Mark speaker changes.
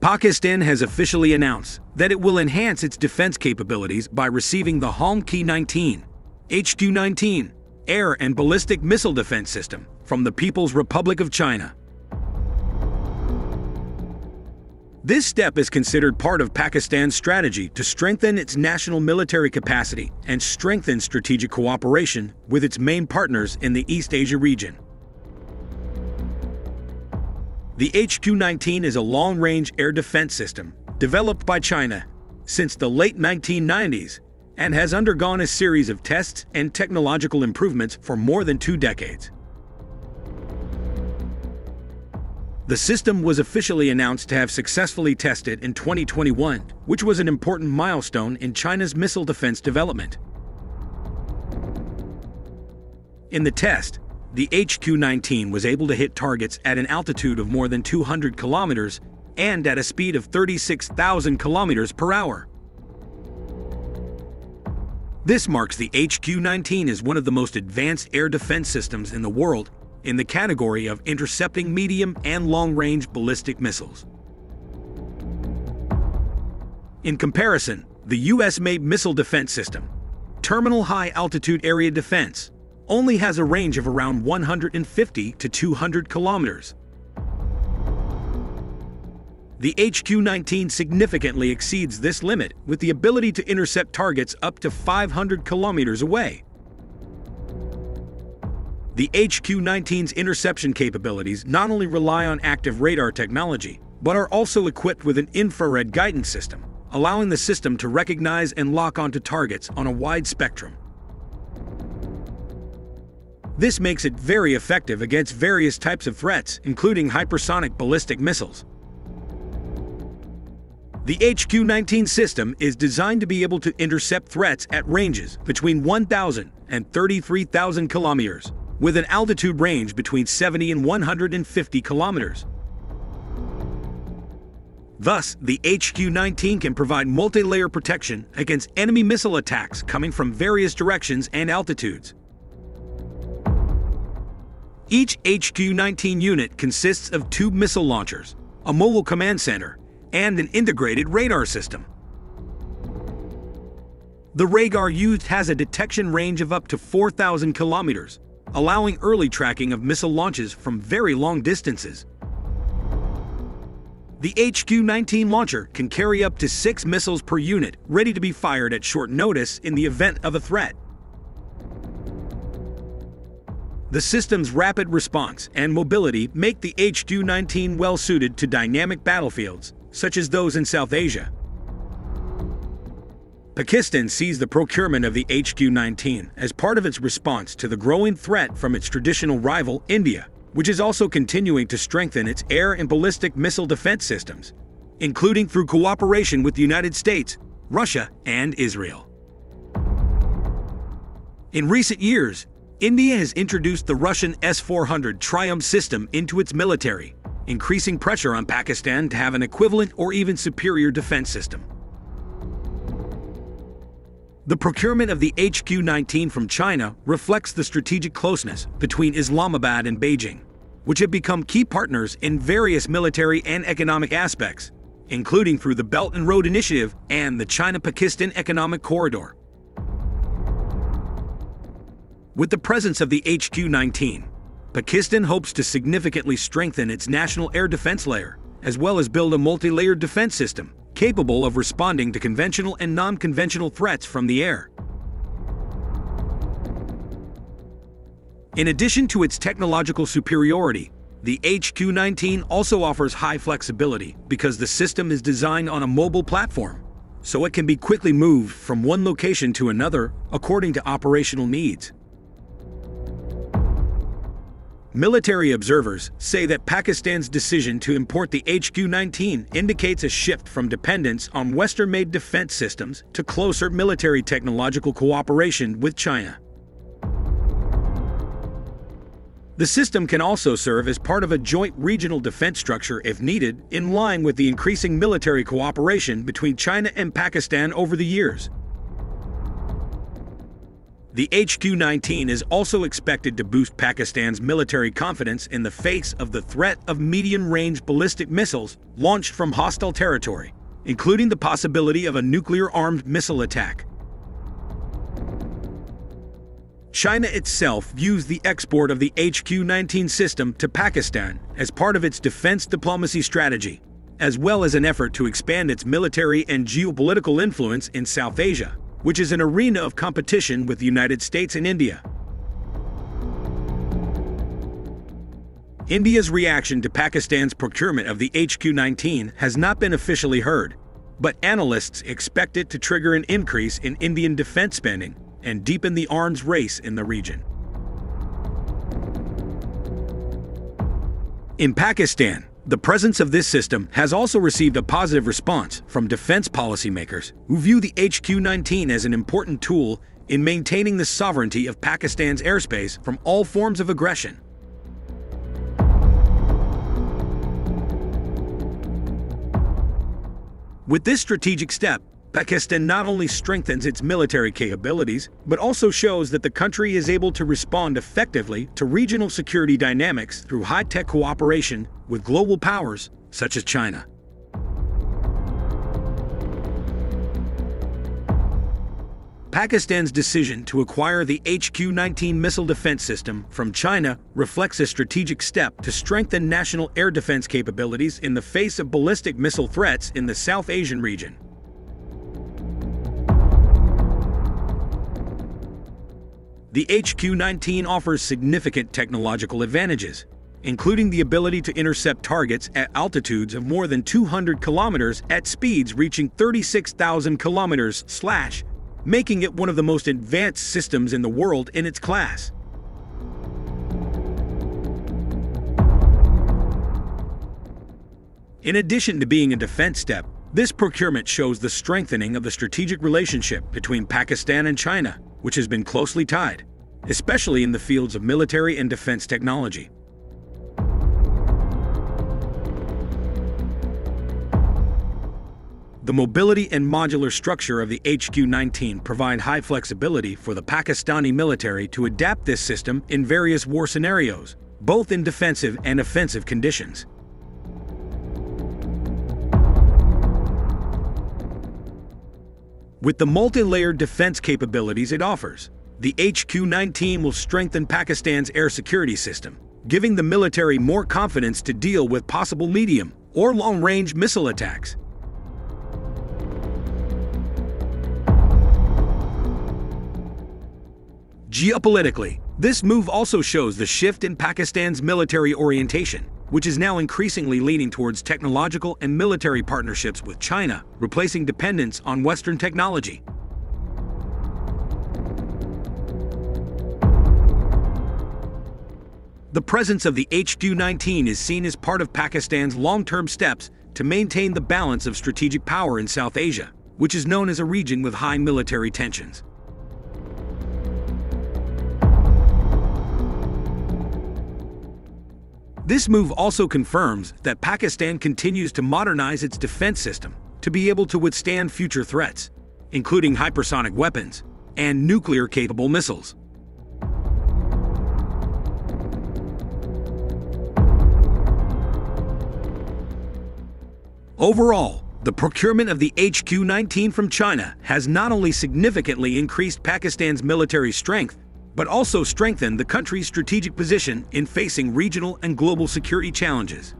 Speaker 1: Pakistan has officially announced that it will enhance its defense capabilities by receiving the Hóng Qí-19, HQ-19, air and ballistic missile defense system from the People's Republic of China. This step is considered part of Pakistan's strategy to strengthen its national military capacity and strengthen strategic cooperation with its main partners in the East Asia region. The HQ-19 is a long-range air defense system developed by China since the late 1990s and has undergone a series of tests and technological improvements for more than 2 decades. The system was officially announced to have successfully tested in 2021, which was an important milestone in China's missile defense development. In the test, the HQ-19 was able to hit targets at an altitude of more than 200 kilometers and at a speed of 36,000 kilometers per hour. This marks the HQ-19 as one of the most advanced air defense systems in the world in the category of intercepting medium and long-range ballistic missiles. In comparison, the US-made missile defense system, Terminal High Altitude Area Defense, only has a range of around 150 to 200 kilometers. The HQ-19 significantly exceeds this limit with the ability to intercept targets up to 500 kilometers away. The HQ-19's interception capabilities not only rely on active radar technology, but are also equipped with an infrared guidance system, allowing the system to recognize and lock onto targets on a wide spectrum. This makes it very effective against various types of threats, including hypersonic ballistic missiles. The HQ-19 system is designed to be able to intercept threats at ranges between 1,000 and 33,000 kilometers, with an altitude range between 70 and 150 kilometers. Thus, the HQ-19 can provide multi-layer protection against enemy missile attacks coming from various directions and altitudes. Each HQ-19 unit consists of 2 missile launchers, a mobile command center, and an integrated radar system. The radar used has a detection range of up to 4,000 kilometers, allowing early tracking of missile launches from very long distances. The HQ-19 launcher can carry up to 6 missiles per unit, ready to be fired at short notice in the event of a threat. The system's rapid response and mobility make the HQ-19 well-suited to dynamic battlefields, such as those in South Asia. Pakistan sees the procurement of the HQ-19 as part of its response to the growing threat from its traditional rival, India, which is also continuing to strengthen its air and ballistic missile defense systems, including through cooperation with the United States, Russia, and Israel. In recent years, India has introduced the Russian S-400 Triumf system into its military, increasing pressure on Pakistan to have an equivalent or even superior defense system. The procurement of the HQ-19 from China reflects the strategic closeness between Islamabad and Beijing, which have become key partners in various military and economic aspects, including through the Belt and Road Initiative and the China-Pakistan Economic Corridor. With the presence of the HQ-19, Pakistan hopes to significantly strengthen its national air defense layer, as well as build a multi-layered defense system capable of responding to conventional and non-conventional threats from the air. In addition to its technological superiority, the HQ-19 also offers high flexibility because the system is designed on a mobile platform, so it can be quickly moved from one location to another according to operational needs. Military observers say that Pakistan's decision to import the HQ-19 indicates a shift from dependence on Western-made defense systems to closer military technological cooperation with China. The system can also serve as part of a joint regional defense structure if needed, in line with the increasing military cooperation between China and Pakistan over the years. The HQ-19 is also expected to boost Pakistan's military confidence in the face of the threat of medium-range ballistic missiles launched from hostile territory, including the possibility of a nuclear-armed missile attack. China itself views the export of the HQ-19 system to Pakistan as part of its defense diplomacy strategy, as well as an effort to expand its military and geopolitical influence in South Asia, which is an arena of competition with the United States and India. India's reaction to Pakistan's procurement of the HQ-19 has not been officially heard, but analysts expect it to trigger an increase in Indian defense spending and deepen the arms race in the region. In Pakistan, the presence of this system has also received a positive response from defense policymakers who view the HQ-19 as an important tool in maintaining the sovereignty of Pakistan's airspace from all forms of aggression. With this strategic step, Pakistan not only strengthens its military capabilities, but also shows that the country is able to respond effectively to regional security dynamics through high-tech cooperation with global powers such as China. Pakistan's decision to acquire the HQ-19 missile defense system from China reflects a strategic step to strengthen national air defense capabilities in the face of ballistic missile threats in the South Asian region. The HQ-19 offers significant technological advantages, including the ability to intercept targets at altitudes of more than 200 kilometers at speeds reaching 36,000 kilometers/, making it one of the most advanced systems in the world in its class. In addition to being a defense step, this procurement shows the strengthening of the strategic relationship between Pakistan and China, which has been closely tied, especially in the fields of military and defense technology. The mobility and modular structure of the HQ-19 provide high flexibility for the Pakistani military to adapt this system in various war scenarios, both in defensive and offensive conditions. With the multi-layered defense capabilities it offers, the HQ-19 will strengthen Pakistan's air security system, giving the military more confidence to deal with possible medium or long-range missile attacks. Geopolitically, this move also shows the shift in Pakistan's military orientation, which is now increasingly leaning towards technological and military partnerships with China, replacing dependence on Western technology. The presence of the HQ-19 is seen as part of Pakistan's long-term steps to maintain the balance of strategic power in South Asia, which is known as a region with high military tensions. This move also confirms that Pakistan continues to modernize its defense system to be able to withstand future threats, including hypersonic weapons and nuclear-capable missiles. Overall, the procurement of the HQ-19 from China has not only significantly increased Pakistan's military strength, but also strengthened the country's strategic position in facing regional and global security challenges.